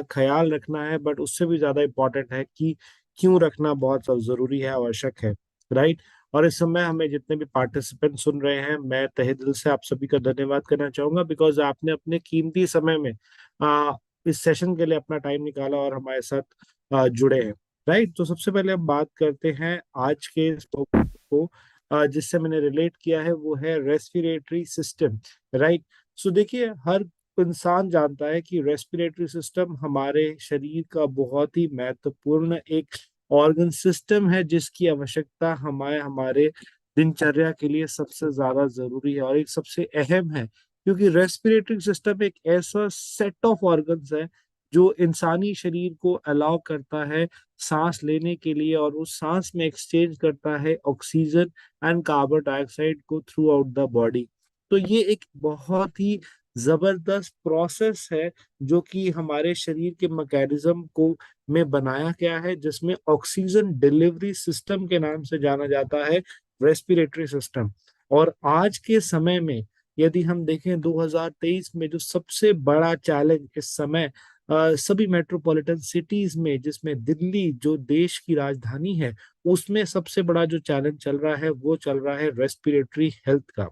ख्याल रखना है, बट उससे भी ज्यादा इम्पोर्टेंट है कि क्यों रखना बहुत जरूरी है, आवश्यक है। राइट। और इस समय हमें जितने भी पार्टिसिपेंट सुन रहे हैं, मैं तहे दिल से आप सभी का धन्यवाद करना चाहूंगा, बिकॉज आपने अपने कीमती समय में आ, इस सेशन के लिए अपना टाइम निकाला और हमारे साथ जुड़े हैं। राइट। तो सबसे पहले हम बात करते हैं आज के इस टॉपिक को, जिससे मैंने रिलेट किया है, वो है रेस्पिरेटरी सिस्टम। राइट। सो देखिए, हर इंसान जानता है कि रेस्पिरेटरी सिस्टम हमारे शरीर का बहुत ही महत्वपूर्ण एक ऑर्गन सिस्टम है, जिसकी आवश्यकता हमारे हमारे दिनचर्या के लिए सबसे ज्यादा जरूरी है और एक सबसे अहम है, क्योंकि रेस्पिरेटरी सिस्टम एक ऐसा सेट ऑफ ऑर्गन्स है जो इंसानी शरीर को अलाउ करता है सांस लेने के लिए, और उस सांस में एक्सचेंज करता है ऑक्सीजन एंड कार्बन डाइऑक्साइड को थ्रू आउट द बॉडी। तो ये एक बहुत ही जबरदस्त प्रोसेस है जो कि हमारे शरीर के मैकेनिज्म को में बनाया गया है, जिसमें ऑक्सीजन डिलीवरी सिस्टम के नाम से जाना जाता है, रेस्पिरेटरी सिस्टम। और आज के समय में यदि हम देखें 2023 में, जो सबसे बड़ा चैलेंज इस समय सभी मेट्रोपॉलिटन सिटीज में, जिसमें दिल्ली जो देश की राजधानी है, उसमें सबसे बड़ा जो चैलेंज चल रहा है वो चल रहा है रेस्पिरेटरी हेल्थ का।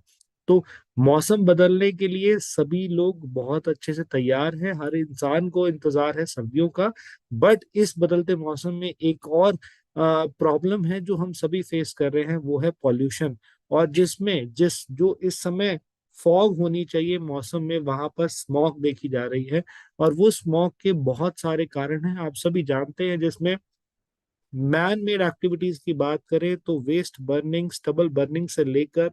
तो मौसम बदलने के लिए सभी लोग बहुत अच्छे से तैयार हैं, हर इंसान को इंतजार है सर्दियों का। बट इस बदलते मौसम में एक और प्रॉब्लम है जो हम सभी फेस कर रहे हैं, वो है पॉल्यूशन। और जिसमें जिस जो इस समय फॉग होनी चाहिए मौसम में, वहां पर स्मॉग देखी जा रही है। और वो स्मॉग के बहुत सारे कारण हैं, आप सभी जानते हैं, जिसमें मैन मेड एक्टिविटीज की बात करें तो वेस्ट बर्निंग, स्टबल बर्निंग से लेकर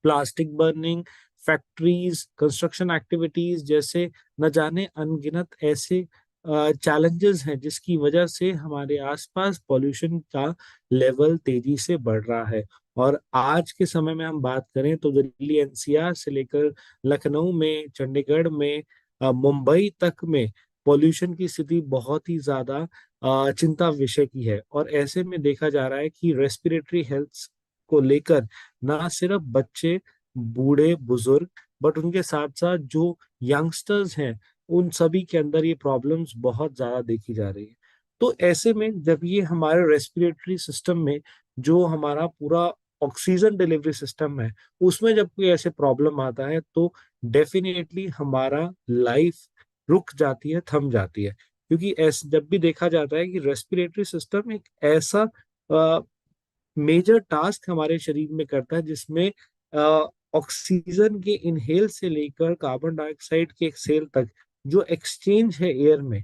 plastic burning, factories, construction activities जैसे न जाने अनगिनत ऐसे चैलेंजेस हैं, जिसकी वजह से हमारे आसपास पॉल्यूशन का लेवल तेजी से बढ़ रहा है। और आज के समय में हम बात करें तो दिल्ली एनसीआर से लेकर लखनऊ में, चंडीगढ़ में, मुंबई तक में पॉल्यूशन की स्थिति बहुत ही ज्यादा चिंता विषय की है। और ऐसे में देखा जा रहा है कि रेस्पिरेटरी हेल्थ को लेकर ना सिर्फ बच्चे, बूढ़े, बुजुर्ग, बट उनके साथ साथ जो यंगस्टर्स हैं, उन सभी के अंदर ये प्रॉब्लम्स बहुत ज्यादा देखी जा रही है। तो ऐसे में जब ये हमारे रेस्पिरेटरी सिस्टम में, जो हमारा पूरा ऑक्सीजन डिलीवरी सिस्टम है, उसमें जब कोई ऐसे प्रॉब्लम आता है, तो डेफिनेटली हमारा लाइफ रुक जाती है, थम जाती है। क्योंकि ऐसे जब भी देखा जाता है कि रेस्पिरेटरी सिस्टम एक ऐसा मेजर टास्क हमारे शरीर में करता है, जिसमें ऑक्सीजन के इनहेल से लेकर कार्बन डाइऑक्साइड के एक्सहेल तक जो एक्सचेंज है एयर में,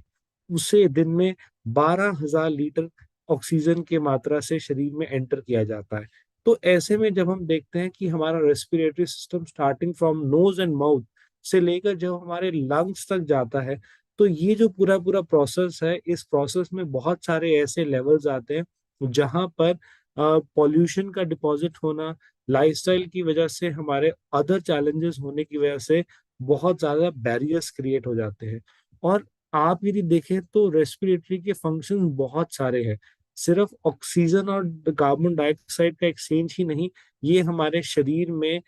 उसे दिन में 12,000 लीटर ऑक्सीजन की मात्रा से शरीर में एंटर किया जाता है। तो ऐसे में जब हम देखते हैं कि हमारा respiratory system starting from knows and mouth से लेकर जब हमारे लंग्स तक जाता है, तो ये जो पूरा पूरा प्रोसेस है, इस प्रोसेस में बहुत सारे ऐसे लेवल्स आते हैं जहां पर पॉल्यूशन का डिपॉजिट होना, लाइफस्टाइल की वजह से, हमारे अदर चैलेंजेस होने की वजह से बहुत ज्यादा बैरियर्स क्रिएट हो जाते हैं। और आप यदि देखें तो रेस्पिरेटरी के फंक्शन बहुत सारे हैं, सिर्फ ऑक्सीजन और कार्बन डाइऑक्साइड का एक्सचेंज ही नहीं, ये हमारे शरीर में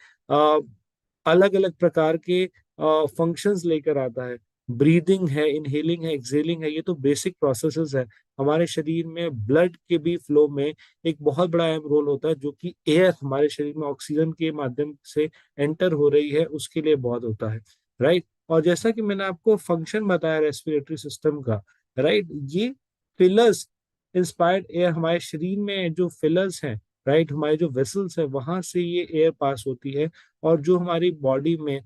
अलग अलग प्रकार के फंक्शंस लेकर आता है। ब्रीदिंग है, इनहेलिंग है, एक्सहेलिंग है, ये तो बेसिक प्रोसेसेस है। हमारे शरीर में ब्लड के भी फ्लो में एक बहुत बड़ा अहम रोल होता है, जो कि एयर हमारे शरीर में ऑक्सीजन के माध्यम से एंटर हो रही है उसके लिए बहुत होता है। राइट। और जैसा कि मैंने आपको फंक्शन बताया रेस्पिरेटरी सिस्टम का, राइट, ये फिलर्स इंस्पायर्ड एयर हमारे शरीर में जो फिलर्स हैं, राइट, हमारे जो वेसल्स है, वहां से ये एयर पास होती है, और जो हमारी बॉडी में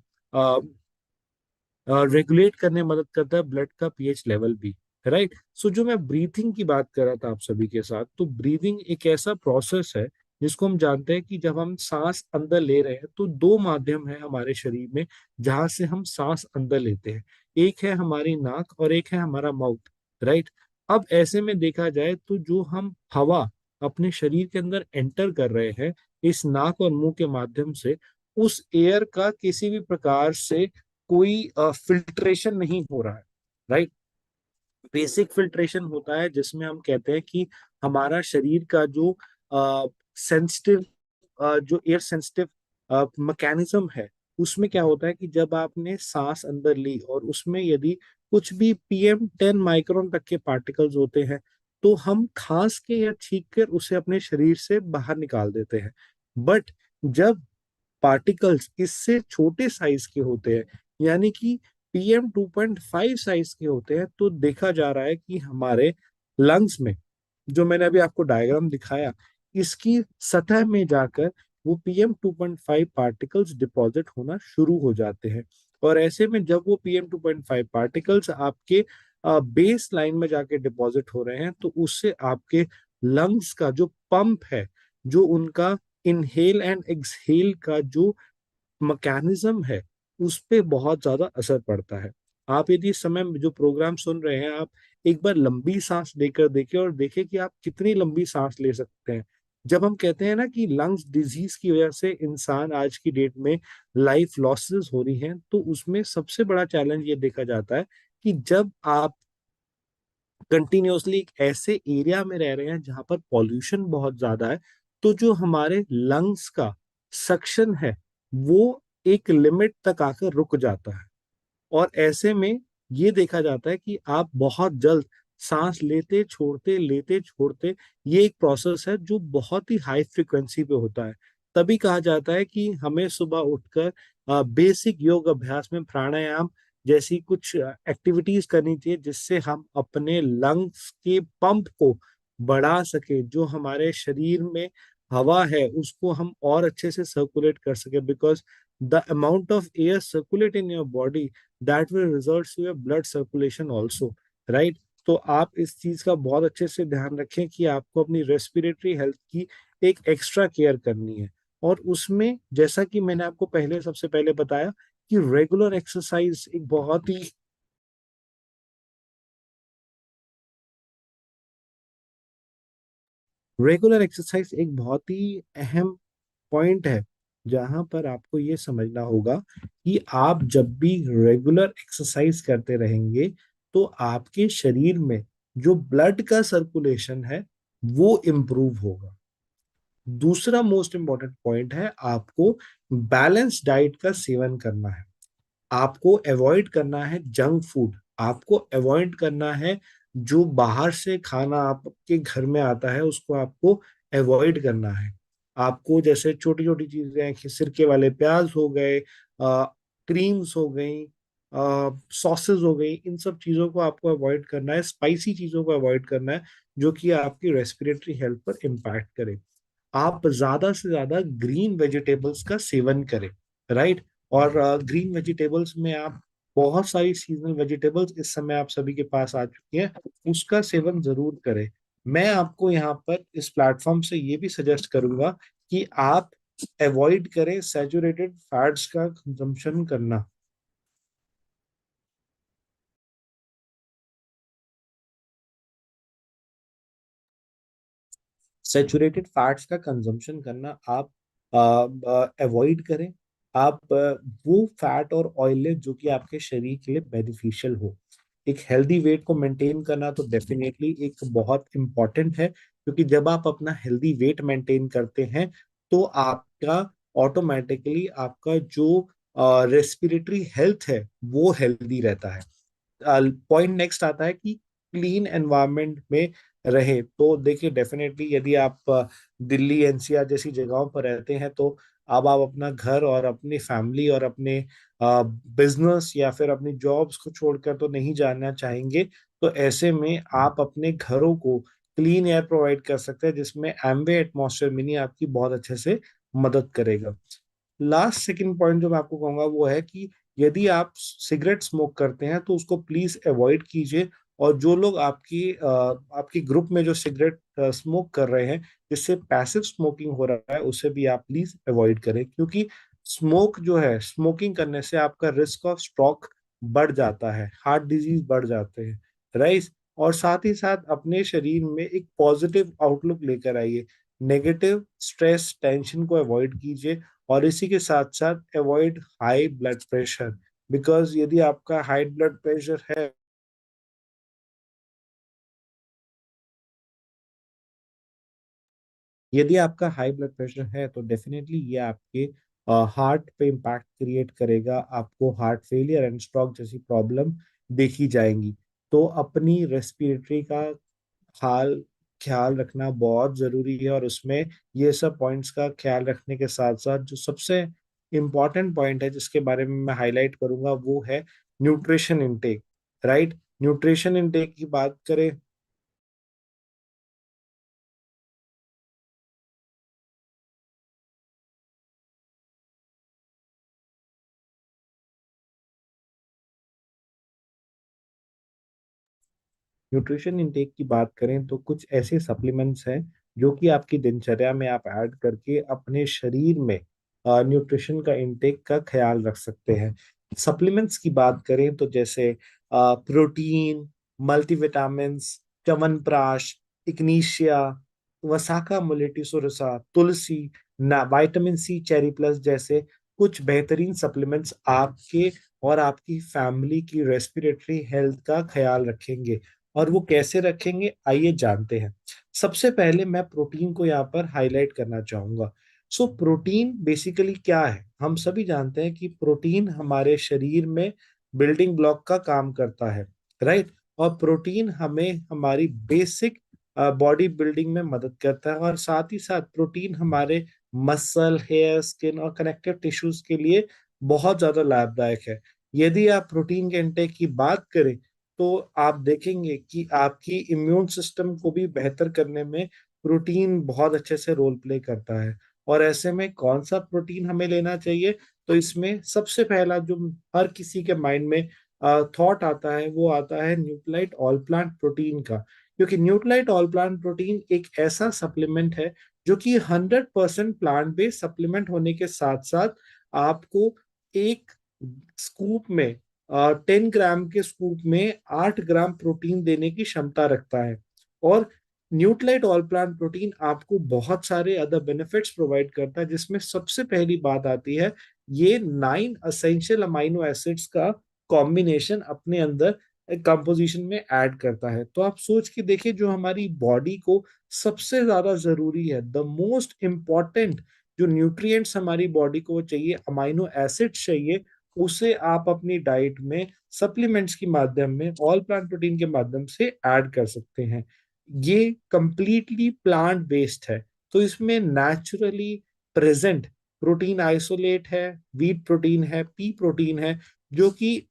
रेगुलेट करने में मदद करता है ब्लड का पीएच लेवल भी। राइट। सो जो मैं ब्रीथिंग की बात कर रहा था आप सभी के साथ, तो ब्रीदिंग एक ऐसा प्रोसेस है जिसको हम जानते हैं कि जब हम सांस अंदर ले रहे हैं, तो दो माध्यम है हमारे शरीर में जहां से हम सांस अंदर लेते हैं। एक है हमारी नाक और एक है हमारा माउथ। राइट। अब ऐसे में देखा जाए तो जो हम हवा अपने शरीर के अंदर एंटर कर रहे हैं इस नाक और मुंह के माध्यम से, उस एयर का किसी भी प्रकार से कोई फिल्ट्रेशन नहीं हो रहा है। राइट। बेसिक फिल्ट्रेशन होता है जिसमें हम कहते हैं कि हमारा शरीर का जो सेंसिटिव जो एयर सेंसिटिव मैकेनिज्म है, उसमें क्या होता है कि जब आपने सांस अंदर ली और उसमें यदि कुछ भी PM10 माइक्रोन तक के पार्टिकल्स होते हैं, तो हम खांस के या छींक कर उसे अपने शरीर से बाहर निकाल देते हैं। बट जब पार्टिकल्स इससे छोटे साइज के होते हैं, यानी कि PM2.5 साइज के होते हैं, तो देखा जा रहा है कि हमारे लंग्स में, जो मैंने अभी आपको डायग्राम दिखाया, इसकी सतह में जाकर वो PM2.5 पार्टिकल्स डिपॉजिट होना शुरू हो जाते हैं। और ऐसे में जब वो PM2.5 पार्टिकल्स आपके बेस लाइन में जाके डिपॉजिट हो रहे हैं, तो उससे आपके लंग्स का जो पंप है, जो उनका इनहेल एंड एक्सहेल का जो मैकेनिज्म है, उस पे बहुत ज्यादा असर पड़ता है। आप यदि इस समय जो प्रोग्राम सुन रहे हैं, आप एक बार लंबी सांस लेकर देखें और देखें कि आप कितनी लंबी सांस ले सकते हैं। जब हम कहते हैं ना कि लंग्स डिजीज की वजह से इंसान आज की डेट में लाइफ लॉसेस हो रही हैं, तो उसमें सबसे बड़ा चैलेंज ये देखा जाता है कि जब आप कंटिन्यूअसली एक ऐसे एरिया में रह रहे हैं जहां पर पॉल्यूशन बहुत ज्यादा है, तो जो हमारे लंग्स का सक्शन है, वो एक लिमिट तक आकर रुक जाता है। और ऐसे में ये देखा जाता है कि आप बहुत जल्द सांस लेते छोड़ते, ये एक प्रोसेस है जो बहुत ही हाई फ्रिक्वेंसी पे होता है। तभी कहा जाता है कि हमें सुबह उठकर बेसिक योग अभ्यास में प्राणायाम जैसी कुछ एक्टिविटीज करनी चाहिए, जिससे हम अपने लंग्स के पंप को बढ़ा सके, जो हमारे शरीर में हवा है उसको हम और अच्छे से सर्कुलेट कर सके। Because the amount of air circulate in your body, that will result to your blood circulation also, right. तो आप इस चीज का बहुत अच्छे से ध्यान रखें कि आपको अपनी रेस्पिरेटरी हेल्थ की एक एक्स्ट्रा केयर करनी है। और उसमें जैसा कि मैंने आपको पहले सबसे पहले बताया कि रेगुलर एक्सरसाइज एक बहुत ही रेगुलर एक्सरसाइज एक बहुत ही अहम पॉइंट है, जहां पर आपको ये समझना होगा कि आप जब भी रेगुलर एक्सरसाइज करते रहेंगे, तो आपके शरीर में जो ब्लड का सर्कुलेशन है वो इम्प्रूव होगा। दूसरा मोस्ट इंपॉर्टेंट पॉइंट है, आपको बैलेंस डाइट का सेवन करना है। आपको अवॉइड करना है जंक फूड, आपको अवॉइड करना है जो बाहर से खाना आपके घर में आता है, उसको आपको अवॉइड करना है। आपको जैसे छोटी छोटी चीजें हैं कि सिरके वाले प्याज हो गए, क्रीम्स हो गई, सॉसेस हो गई, इन सब चीजों को आपको अवॉइड करना है। स्पाइसी चीजों को अवॉइड करना है जो कि आपकी रेस्पिरेटरी हेल्थ पर इम्पैक्ट करे। आप ज्यादा से ज्यादा ग्रीन वेजिटेबल्स का सेवन करें, राइट। और ग्रीन वेजिटेबल्स में आप बहुत सारी सीजनल वेजिटेबल्स इस समय आप सभी के पास आ चुकी हैं, उसका सेवन जरूर करें। मैं आपको यहाँ पर इस प्लेटफॉर्म से ये भी सजेस्ट करूंगा कि आप अवॉइड करें सैचुरेटेड फैट्स का कंजम्पशन करना। सेचुरेटेड फैट्स का कंजम्पशन करना आप अवॉइड करें। आप वो फैट और ऑयल जो कि आपके शरीर के लिए बेनिफिशियल हो। एक हेल्दी वेट को मेंटेन करना तो डेफिनेटली एक बहुत इंपॉर्टेंट है, क्योंकि जब आप अपना हेल्दी वेट मेंटेन करते हैं, तो आपका ऑटोमेटिकली आपका जो रेस्पिरेटरी हेल्थ है वो हेल्दी रहता है। पॉइंट नेक्स्ट आता है कि क्लीन एनवायरनमेंट में रहे। तो देखिए, डेफिनेटली यदि आप दिल्ली एनसीआर जैसी जगहों पर रहते हैं, तो अब आप अपना घर और अपनी फैमिली और अपने बिजनेस या फिर अपनी जॉब्स को छोड़कर तो नहीं जाना चाहेंगे। तो ऐसे में आप अपने घरों को क्लीन एयर प्रोवाइड कर सकते हैं, जिसमें एम्बे एटमॉस्फेयर मिनी आपकी बहुत अच्छे से मदद करेगा। लास्ट सेकंड पॉइंट जो मैं आपको कहूंगा वो है कि यदि आप सिगरेट स्मोक करते हैं, तो उसको प्लीज अवॉइड कीजिए। और जो लोग आपकी ग्रुप में जो सिगरेट स्मोक कर रहे हैं, जिससे पैसिव स्मोकिंग हो रहा है, उसे भी आप प्लीज अवॉइड करें। क्योंकि स्मोक जो है, स्मोकिंग करने से आपका रिस्क ऑफ स्ट्रोक बढ़ जाता है, हार्ट डिजीज बढ़ जाते हैं, राइट। और साथ ही साथ अपने शरीर में एक पॉजिटिव आउटलुक लेकर आइए। नेगेटिव स्ट्रेस टेंशन को अवॉइड कीजिए। और इसी के साथ साथ avoid high blood pressure. Because यदि आपका हाई ब्लड प्रेशर है, यदि आपका हाई ब्लड प्रेशर है, तो डेफिनेटली ये आपके हार्ट पे इम्पैक्ट क्रिएट करेगा। आपको हार्ट फेलियर एंड स्ट्रोक जैसी प्रॉब्लम देखी जाएंगी। तो अपनी रेस्पिरेटरी का हाल ख्याल रखना बहुत जरूरी है, और उसमें ये सब पॉइंट्स का ख्याल रखने के साथ साथ जो सबसे इम्पॉर्टेंट पॉइंट है जिसके बारे में मैं हाईलाइट करूंगा वो है nutrition intake. Right, nutrition intake की बात करें। न्यूट्रिशन इंटेक की बात करें तो कुछ ऐसे सप्लीमेंट्स हैं जो कि आपकी दिनचर्या में आप ऐड करके अपने शरीर में न्यूट्रिशन का इंटेक का ख्याल रख सकते हैं। सप्लीमेंट्स की बात करें तो जैसे प्रोटीन, मल्टीविटामिन्स, च्यवनप्राश, इग्नीशिया, वसाका मोलिटिसोरसा, तुलसी, ना विटामिन सी, चेरी प्लस जैसे कुछ बेहतरीन सप्लीमेंट्स आपके और आपकी फैमिली की रेस्पिरेटरी हेल्थ का ख्याल रखेंगे। और वो कैसे रखेंगे, आइए जानते हैं। सबसे पहले मैं प्रोटीन को यहाँ पर हाईलाइट करना चाहूंगा। सो प्रोटीन बेसिकली क्या है, हम सभी जानते हैं कि प्रोटीन हमारे शरीर में बिल्डिंग ब्लॉक का काम करता है। राइट, और प्रोटीन हमें हमारी बेसिक बॉडी बिल्डिंग में मदद करता है, और साथ ही साथ प्रोटीन हमारे मसल, हेयर, स्किन और कनेक्टिव टिश्यूज के लिए बहुत ज्यादा लाभदायक है। यदि आप प्रोटीन के इंटेक की बात करें तो आप देखेंगे कि आपकी इम्यून सिस्टम को भी बेहतर करने में प्रोटीन बहुत अच्छे से रोल प्ले करता है। और ऐसे में कौन सा प्रोटीन हमें लेना चाहिए, तो इसमें सबसे पहला जो हर किसी के माइंड में थॉट आता है वो आता है न्यूट्रालाइट ऑल प्लांट प्रोटीन का। क्योंकि न्यूट्रालाइट ऑल प्लांट प्रोटीन एक ऐसा सप्लीमेंट है जो कि 100% प्लांट बेस्ड सप्लीमेंट होने के साथ साथ आपको एक स्कूप में 10 ग्राम के स्कूप में 8 ग्राम प्रोटीन देने की क्षमता रखता है। और न्यूट्रालाइट ऑल प्लांट प्रोटीन आपको बहुत सारे अदर बेनिफिट्स प्रोवाइड करता है, जिसमें सबसे पहली बात आती है ये 9 असेंशियल अमाइनो एसिड्स का कॉम्बिनेशन अपने अंदर कंपोजिशन में ऐड करता है। तो आप सोच के देखिए, जो हमारी बॉडी को सबसे ज्यादा जरूरी है, द मोस्ट इम्पॉर्टेंट जो न्यूट्रिएंट्स हमारी बॉडी को चाहिए, अमाइनो एसिड्स चाहिए, उसे आप अपनी डाइट में सप्लीमेंट्स के माध्यम में, ऑल प्लांट प्रोटीन के माध्यम से ऐड कर सकते हैं। ये कंप्लीटली प्लांट बेस्ड है, तो इसमें नेचुरली प्रेजेंट प्रोटीन आइसोलेट है, व्हीट प्रोटीन है, पी प्रोटीन है, जो कि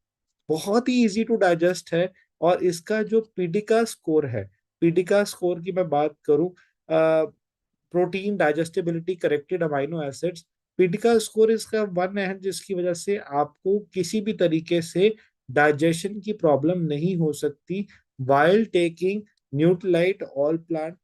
बहुत ही इजी टू डाइजेस्ट है। और इसका जो पीडिका स्कोर है, पीडिका स्कोर की मैं बात करूं, protein digestibility corrected amino acids, पीडिका स्कोर इसका 1 है, जिसकी वजह से आपको किसी भी तरीके से डाइजेशन की प्रॉब्लम नहीं हो सकती while taking Nutrilite all plant.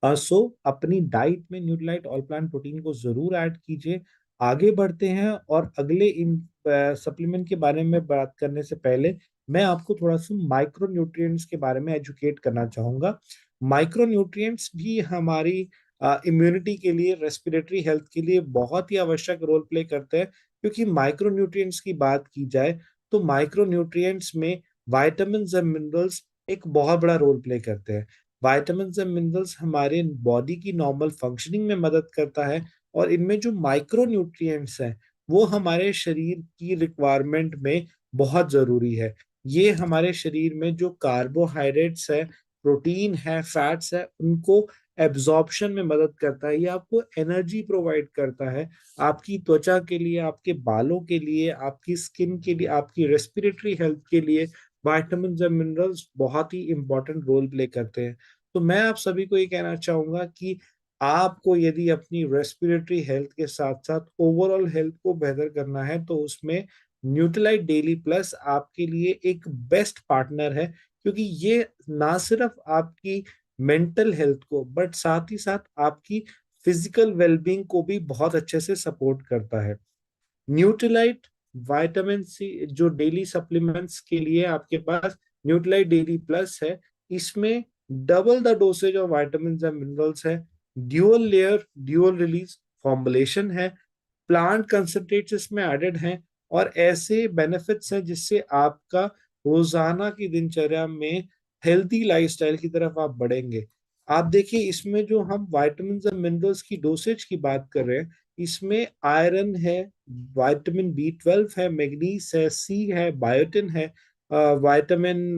So अपनी डाइट में न्यूट्रलाइट ऑल प्लांट प्रोटीन को जरूर ऐड कीजिए। आगे बढ़ते हैं, और अगले इन सप्लीमेंट के बारे में बात करने से पहले मैं आपको थोड़ा सा माइक्रो न्यूट्रिएंट्स के बारे में एजुकेट करना चाहूंगा। माइक्रो न्यूट्रिएंट्स भी हमारी इम्यूनिटी के लिए, रेस्पिरेटरी हेल्थ के लिए बहुत ही आवश्यक रोल प्ले करते हैं। क्योंकि माइक्रो न्यूट्रिएंट्स की बात की जाए तो माइक्रो न्यूट्रिएंट्स में वाइटामिन और मिनरल्स एक बहुत बड़ा रोल प्ले करते हैं। विटामिन्स एंड मिनरल्स हमारे बॉडी की नॉर्मल फंक्शनिंग में मदद करता है। और इनमें जो माइक्रो न्यूट्रिएंट्स हैं वो हमारे शरीर की रिक्वायरमेंट में बहुत जरूरी है। ये हमारे शरीर में जो कार्बोहाइड्रेट्स है, प्रोटीन है, फैट्स है, उनको एब्जॉर्प्शन में मदद करता है। ये आपको एनर्जी प्रोवाइड करता है, आपकी त्वचा के लिए, आपके बालों के लिए, आपकी स्किन के लिए, आपकी रेस्पिरेटरी हेल्थ के लिए विटामिन और मिनरल्स बहुत ही इंपॉर्टेंट रोल प्ले करते हैं। तो मैं आप सभी को ये कहना चाहूंगा कि आपको यदि अपनी रेस्पिरेटरी हेल्थ के साथ साथ ओवरऑल हेल्थ को बेहतर करना है तो उसमें न्यूट्रलाइट डेली प्लस आपके लिए एक बेस्ट पार्टनर है। क्योंकि ये ना सिर्फ आपकी मेंटल हेल्थ को बट साथ ही साथ आपकी फिजिकल वेलबींग को भी बहुत अच्छे से सपोर्ट करता है। न्यूट्रिलाइट विटामिन सी जो डेली सप्लीमेंट्स के लिए आपके पास न्यूट्रिलाइट डेली प्लस है, इसमें double the dosage of vitamin and minerals है, dual layer dual release formulation है, प्लांट कंसंट्रेट्स इसमें एडेड हैं, और ऐसे बेनिफिट्स हैं जिससे आपका रोजाना की दिनचर्या में हेल्दी लाइफस्टाइल की तरफ आप बढ़ेंगे। आप देखिए, इसमें जो हम विटामिन और मिनरल्स की डोसेज की बात कर रहे हैं, इसमें आयरन है, विटामिन B12 है, मैग्नीज है, सी है, बायोटिन है, विटामिन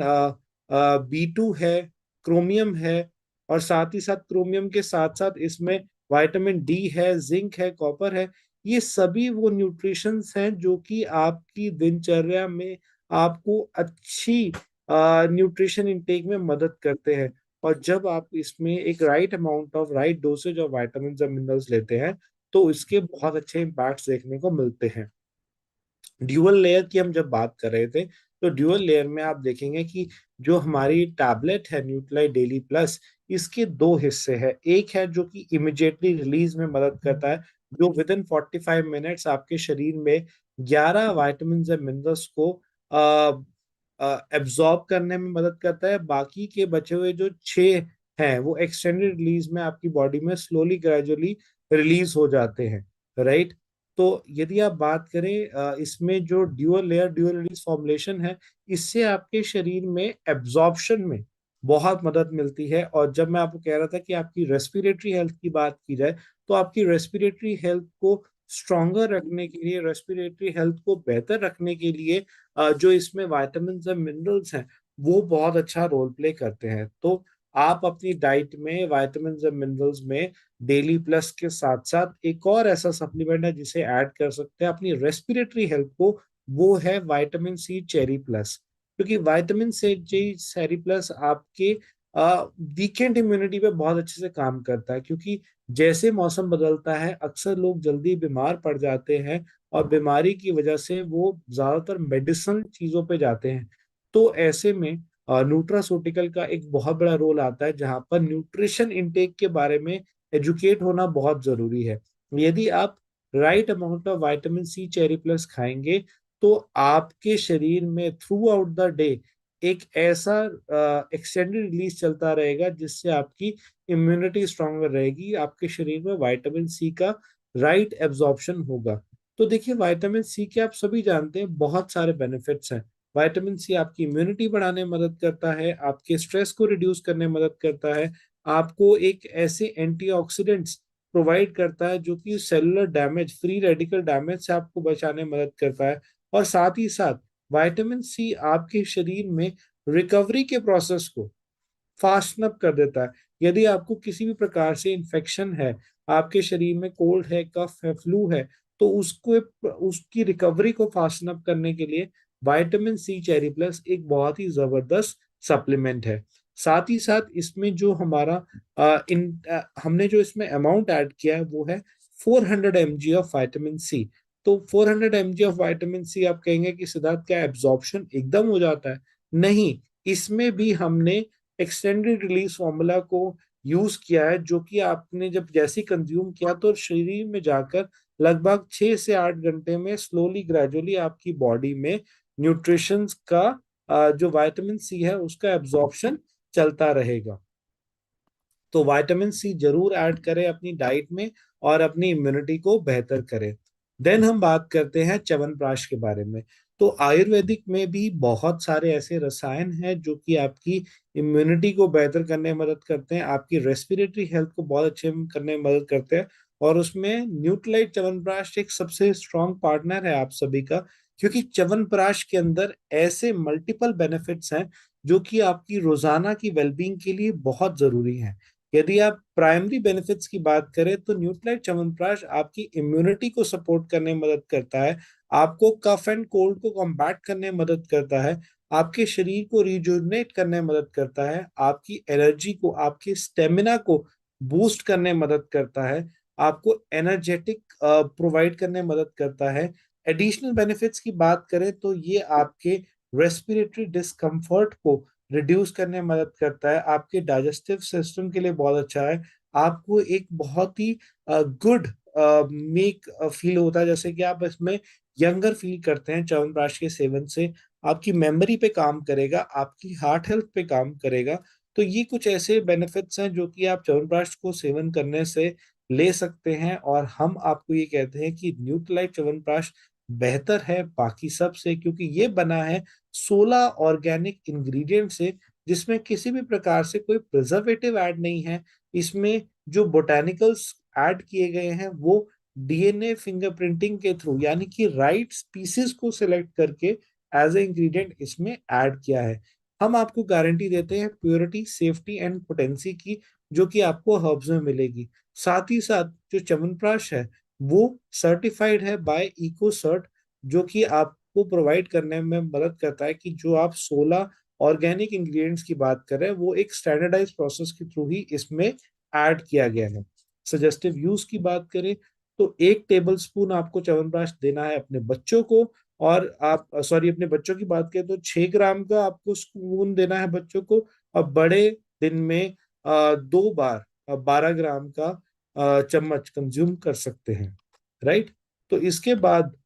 B2 है, क्रोमियम है, और साथ ही साथ क्रोमियम के साथ साथ इसमें विटामिन D है, जिंक है, कॉपर है। ये सभी वो न्यूट्रिशंस हैं जो कि आपकी दिनचर्या में आपको अच्छी न्यूट्रिशन इंटेक में मदद करते हैं। और जब आप इसमें एक राइट डोसेज ऑफ विटामिन और मिनरल्स लेते हैं तो इसके बहुत अच्छे इम्पैक्ट्स देखने को मिलते हैं। ड्यूअल लेयर की हम जब बात कर रहे थे, तो ड्यूअल लेयर में आप देखेंगे कि जो हमारी टैबलेट है न्यूट्रालाइट डेली प्लस, इसके दो हिस्से हैं। एक है जो कि इमिडिएटली रिलीज में मदद करता है, जो विद इन 45 मिनट्स आपके शरीर में 11 वाइटामिन और मिनरल्स को एब्जॉर्ब करने में मदद करता है। बाकी के बचे हुए जो 6 हैं वो एक्सटेंडेड रिलीज में आपकी बॉडी में स्लोली ग्रेजुअली रिलीज हो जाते हैं, राइट। तो यदि आप बात करें इसमें जो ड्यूअल रिलीज फॉर्मुलेशन है, इससे आपके शरीर में एब्जॉर्प्शन में बहुत मदद मिलती है। और जब मैं आपको कह रहा था कि आपकी रेस्पिरेटरी हेल्थ की बात की जाए, तो आपकी रेस्पिरेटरी हेल्थ को स्ट्रॉन्गर रखने के लिए, रेस्पिरेटरी हेल्थ को बेहतर रखने के लिए जो इसमें विटामिन और मिनरल्स हैं वो बहुत अच्छा रोल प्ले करते हैं। तो आप अपनी डाइट में विटामिन और मिनरल्स में डेली प्लस के साथ साथ एक और ऐसा सप्लीमेंट है जिसे ऐड कर सकते हैं अपनी रेस्पिरेटरी हेल्थ को, वो है विटामिन C चेरी प्लस। क्योंकि विटामिन C चेरी प्लस आपके वीकेंड इम्यूनिटी पे बहुत अच्छे से काम करता है। क्योंकि जैसे मौसम बदलता है अक्सर लोग जल्दी बीमार पड़ जाते हैं, और बीमारी की वजह से वो ज्यादातर मेडिसिन चीजों पे जाते हैं। तो ऐसे में न्यूट्रास्यूटिकल का एक बहुत बड़ा रोल आता है, जहां पर न्यूट्रिशन इनटेक के बारे में एजुकेट होना बहुत जरूरी है। यदि आप right amount of vitamin C cherry plus खाएंगे, तो आपके शरीर में थ्रू आउट द डे एक ऐसा एक्सटेंडेड रिलीज चलता रहेगा जिससे आपकी इम्यूनिटी स्ट्रांगर रहेगी, आपके शरीर में विटामिन C का राइट एब्जॉर्प्शन होगा। तो देखिए, विटामिन C के आप सभी जानते हैं बहुत सारे बेनिफिट्स हैं। विटामिन C आपकी इम्यूनिटी बढ़ाने में मदद करता है, आपके स्ट्रेस को रिड्यूस करने में मदद करता है, आपको एक ऐसे एंटीऑक्सीडेंट्स प्रोवाइड करता है जो कि cellular damage, free radical damage से आपको बचाने में मदद करता है। और साथ ही साथ विटामिन C आपके शरीर में रिकवरी के प्रोसेस को फास्टन अप कर देता है। यदि आपको किसी भी प्रकार से इन्फेक्शन है, आपके शरीर में कोल्ड है, कफ है, फ्लू है, तो उसको उसकी रिकवरी को फास्टन अप करने के लिए विटामिन C चेरी प्लस एक बहुत ही जबरदस्त सप्लीमेंट है। साथ ही साथ इसमें जो हमारा हमने जो इसमें अमाउंट ऐड किया है वो है 400 mg ऑफ विटामिन C। तो 400 mg ऑफ विटामिन C आप कहेंगे कि सिद्धार्थ क्या एब्जॉर्प्शन एकदम हो जाता है? नहीं, इसमें भी हमने एक्सटेंडेड रिलीज फॉर्मूला को यूज किया है, जो कि आपने जब जैसे कंज्यूम किया तो शरीर में जाकर लगभग 6 से 8 घंटे में स्लोली ग्रेजुअली आपकी बॉडी में न्यूट्रिशन का जो विटामिन C है उसका एब्जॉर्प्शन चलता रहेगा। तो विटामिन C जरूर ऐड करें अपनी डाइट में और अपनी इम्यूनिटी को बेहतर करें। देन हम बात करते हैं च्यवनप्राश के बारे में। तो आयुर्वेदिक में भी बहुत सारे ऐसे रसायन हैं जो कि आपकी इम्यूनिटी को बेहतर करने में मदद करते हैं, आपकी रेस्पिरेटरी हेल्थ को बहुत अच्छे करने में मदद करते हैं। और उसमें न्यूट्रालाइट च्यवनप्राश एक सबसे स्ट्रॉन्ग पार्टनर है आप सभी का, क्योंकि च्यवनप्राश के अंदर ऐसे मल्टीपल बेनिफिट्स हैं जो कि आपकी रोजाना की वेलबींग के लिए बहुत जरूरी हैं। यदि आप प्राइमरी बेनिफिट्स की बात करें तो न्यूट्रालाइट च्यवनप्राश आपकी इम्यूनिटी को सपोर्ट करने में मदद करता है, आपको कफ एंड कोल्ड को कॉम्बैट करने में मदद करता है, आपके शरीर को रिजुवनेट करने में मदद करता है, आपकी एनर्जी को, आपके स्टेमिना को बूस्ट करने में मदद करता है, आपको एनर्जेटिक प्रोवाइड करने में मदद करता है। एडिशनल बेनिफिट्स की बात करें तो ये आपके रेस्पिरेटरी डिस्कम्फर्ट को रिड्यूस करने में मदद करता है, आपके डाइजेस्टिव सिस्टम के लिए बहुत अच्छा है, आपको एक बहुत ही गुड मेक फील होता है, जैसे कि आप इसमें यंगर फील करते हैं च्यवनप्राश के सेवन से। आपकी मेमोरी पे काम करेगा, आपकी हार्ट हेल्थ पे काम करेगा। तो ये कुछ ऐसे बेनिफिट्स हैं जो कि आप च्यवनप्राश को सेवन करने से ले सकते हैं। और हम आपको ये कहते हैं कि न्यूट्रालाइट च्यवनप्राश बेहतर है बाकी सब से, क्योंकि ये बना है 16 ऑर्गेनिक इंग्रेडिएंट से, जिसमें किसी भी प्रकार से कोई प्रिजर्वेटिव ऐड नहीं है। इसमें जो बोटेनिकल्स ऐड किए गए हैं वो डीएनए फिंगरप्रिंटिंग के थ्रू, यानी कि राइट स्पीसीज को सिलेक्ट करके एज ए इंग्रेडिएंट इसमें ऐड किया है। हम आपको गारंटी देते हैं प्योरिटी, सेफ्टी एंड पोटेंसी की, जो कि आपको हर्ब्स में मिलेगी। साथ ही साथ जो च्यवनप्राश है वो सर्टिफाइड है बाय इको सर्ट, जो कि आपको प्रोवाइड करने में मदद करता है कि जो आप 16 ऑर्गेनिक इंग्रेडिएंट्स की बात कर रहे हैं वो एक स्टैंडर्डाइज प्रोसेस के थ्रू ही इसमें ऐड किया गया है। सजेस्टिव यूज की बात करें तो 1 टेबल स्पून आपको च्यवनप्राश देना है अपने बच्चों को। और आप सॉरी, अपने बच्चों की बात करें तो 6 ग्राम का आपको स्पून देना है बच्चों को। और बड़े दिन में 2 बार 12 ग्राम का चम्मच कंज्यूम कर सकते हैं। राइट। तो इसके बाद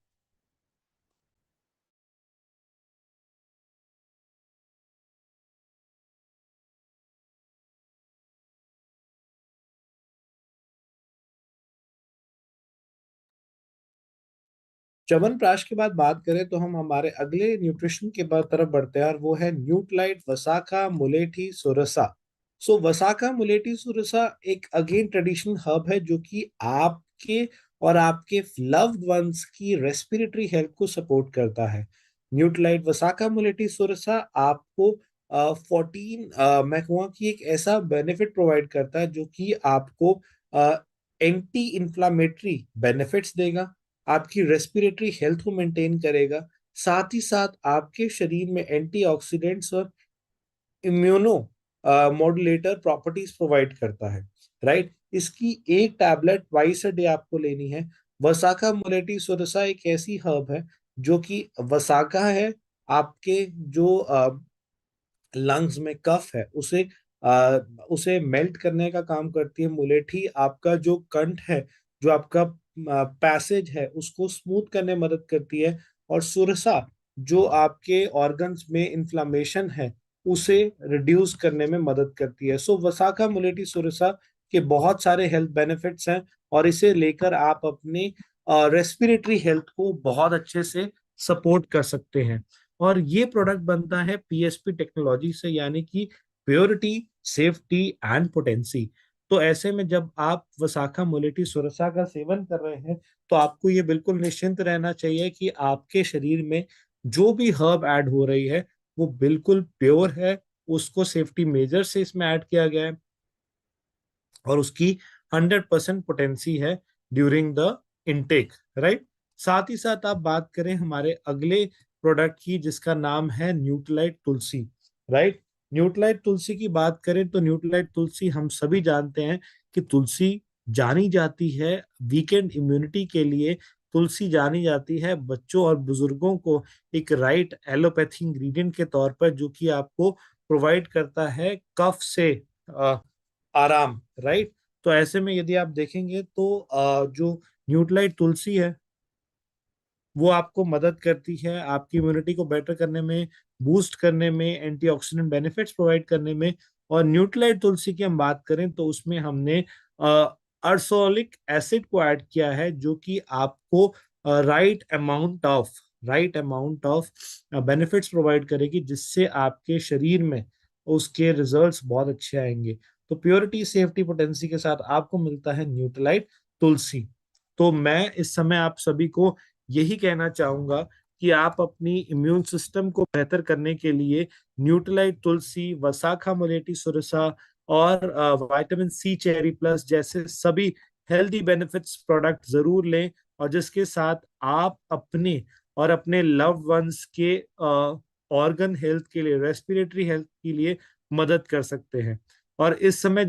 च्यवनप्राश के बाद बात करें तो हम हमारे अगले न्यूट्रिशन के बाद तरफ बढ़ते हैं, और वो है न्यूट्राइट वसाका मुलेठी सोरसा। सो वसाका मुलेठी सोरसा एक अगेन ट्रेडिशनल हर्ब है जो कि आपके और आपके लव्ड वंस की रेस्पिरेटरी हेल्थ को सपोर्ट करता है। न्यूट्राइट वसाका मुलेठी सोरसा आपको 14 मैं कहूँगा कि एक ऐसा बेनिफिट प्रोवाइड करता है जो कि आपको एंटी इंफ्लामेटरी बेनिफिट्स देगा, आपकी रेस्पिरेटरी हेल्थ को मेंटेन करेगा, साथ ही साथ आपके शरीर में एंटीऑक्सीडेंट्स और इम्यूनो मॉड्यूलेटर प्रॉपर्टीज प्रोवाइड करता है। राइट। इसकी एक टैबलेट ट्वाइस अ डे आपको लेनी है। वसाका मुलेटी सोरसा एक ऐसी हर्ब है जो कि वसाका है, आपके जो लंग्स में कफ है उसे आ, उसे मेल्ट करने का काम करती है। मुलेठी आपका जो कंठ है, जो आपका पैसेज है उसको स्मूथ करने में मदद करती है। और सुरसा जो आपके ऑर्गन्स में इन्फ्लामेशन है उसे रिड्यूस करने में मदद करती है। सो वसाका मुलेटी सुरसा के बहुत सारे हेल्थ बेनिफिट्स हैं, और इसे लेकर आप अपनी रेस्पिरेटरी हेल्थ को बहुत अच्छे से सपोर्ट कर सकते हैं। और ये प्रोडक्ट बनता है पीएसपी टेक्नोलॉजी से, यानी कि प्योरिटी, सेफ्टी एंड पोटेंसी। तो ऐसे में जब आप वसाखा मुलेटी सुरसा का सेवन कर रहे हैं तो आपको ये बिल्कुल निश्चिंत रहना चाहिए कि आपके शरीर में जो भी हर्ब ऐड हो रही है वो बिल्कुल प्योर है। उसको सेफ्टी मेजर से इसमें ऐड किया गया है, और उसकी 100% पोटेंसी है ड्यूरिंग द इनटेक। राइट। साथ ही साथ आप बात करें हमारे अगले प्रोडक्ट की जिसका नाम है न्यूट्रीलाइट तुलसी। राइट। न्यूट्रीलाइट तुलसी की बात करें तो न्यूट्रीलाइट तुलसी हम सभी जानते हैं कि तुलसी जानी जाती है वीकेंड इम्यूनिटी के लिए। तुलसी जानी जाती है बच्चों और बुजुर्गों को एक राइट एलोपैथी इंग्रेडिएंट के तौर पर, जो कि आपको प्रोवाइड करता है कफ से आराम। राइट। तो ऐसे में यदि आप देखेंगे तो जो न्यूट्राइट तुलसी है वो आपको मदद करती है आपकी इम्यूनिटी को बेटर करने में, बूस्ट करने में, एंटीऑक्सीडेंट बेनिफिट्स प्रोवाइड करने में। और न्यूट्राइट तुलसी की हम बात करें तो उसमें हमने अर्सोलिक एसिड को ऐड किया है, जो कि आपको right amount of benefits provide करेगी, जिससे आपके शरीर में उसके रिजल्ट्स बहुत अच्छे आएंगे। तो प्योरिटी, सेफ्टी, पोटेंसी के साथ आपको मिलता है न्यूट्रालाइट तुलसी। तो मैं इस समय आप सभी को यही कहना चाहूंगा कि आप अपनी इम्यून सिस्टम को बेहतर करने के लिए न्यूट्रालाइट तुलसी, वसाखा मुलेटी सुरसा और विटामिन सी चेरी प्लस जैसे सभी हेल्दी बेनिफिट्स प्रोडक्ट जरूर लें, और जिसके साथ आप अपने और अपने लव्ड वंस के ऑर्गन हेल्थ के लिए, रेस्पिरेटरी हेल्थ के लिए मदद कर सकते हैं। और इस समय